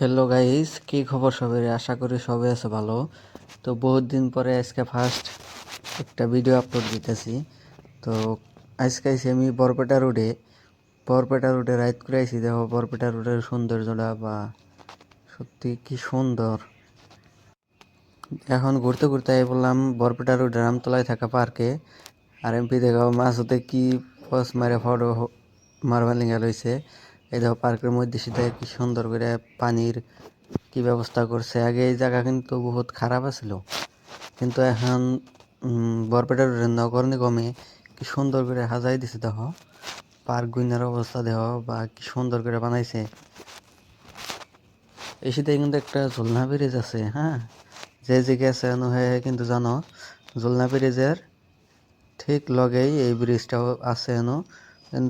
Hello guys, কি খবর সবার? আশা করি সবাই আছে ভালো। তো বহুত দিন পরে আজকে ফার্স্ট একটা ভিডিও আপলোড দিতেছি। তো আজকে আইছি আমি বরপেটা রোডে রাইড করে আইছি। দেখো বরপেটা রোডের সৌন্দর্যটা বা সত্যি কি সুন্দর। এখন ঘুরতে ঘুরতে আই বললাম বরপেটা রোডের আমতলায় থাকা পার্কে। আর এমপি দেখো মাঝতে কি পজ মারে ফটো মারবার লিঙ্গা রয়েছে। এই দেখো পার্কের মধ্যে সেটা কি সুন্দর করে পানির কি ব্যবস্থা করছে। আগে এই জায়গা কিন্তু বহুত খারাপ আছিল, কিন্তু এখন বরপেটার নগর নিগমে কি সুন্দর করে সাজাই দিছে। দেখো পার্ক গুইনার অবস্থা দেখো বা কি সুন্দর করে বানাইছে। এই সাথে কিন্তু একটা ঝুলনা ব্রিজ আছে। হ্যাঁ, যে দিকে আছে কিন্তু জানো ঝুলনা ব্রিজের ঠিক লগেই এই ব্রিজটাও আছে।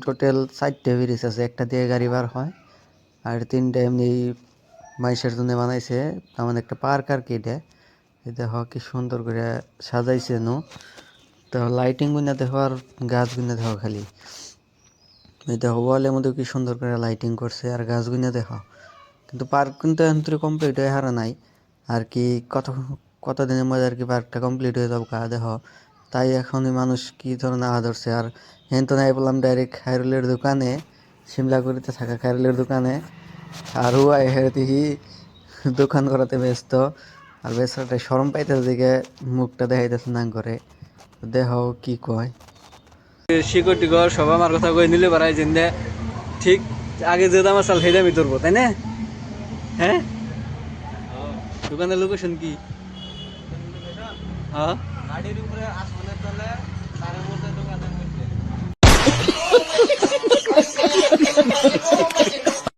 টোটাল 4টে ব্রিজ আছে, একটা দিয়ে গাড়ি বার হয় আর 3টে এমনি মাইসের জন্য বানাইছে। তার মানে একটা পার্ক আর কি। এটা দেখো কি সুন্দর করে সাজাইছে। তো লাইটিং গুনা দেখো আর গাছ গুনা দেখো খালি। এই দেখো ওয়ালের মধ্যে কি সুন্দর করে লাইটিং করছে আর গাছ গুনা দেখো। কিন্তু পার্ক কিন্তু এখন কমপ্লিট হয়ে হারা নাই আর কি। কতদিনের মধ্যে আর কি পার্কটা কমপ্লিট হয়ে যাবো দেখো। তাই এখনই মানুষ কি ধরনের আওয়াজ ধরছে। আর হেন তো নাই বললাম ডাইরেক্ট খায়রুলের দোকানে, শিমলাগুড়িতে থাকা খায়রুলের দোকানে। আর ও দেখি দোকান করাতে ব্যস্ত। আর বেচারাটা শরম পাইতেছে দিকে মুখটা দেখাইতেছে না করে। দেখো কি কয়। শিকড় টিকর সব আমার কথা কই নিলে বাড়াই জিন্দে ঠিক আগে যে দাম আসাল সেই দামই ধরবো, তাই না? হ্যাঁ, দোকানের লোকেশন কি? হ্যাঁ, গাড়ির উপরে আসমানের তলে তারের মধ্যে দোকানের মধ্যে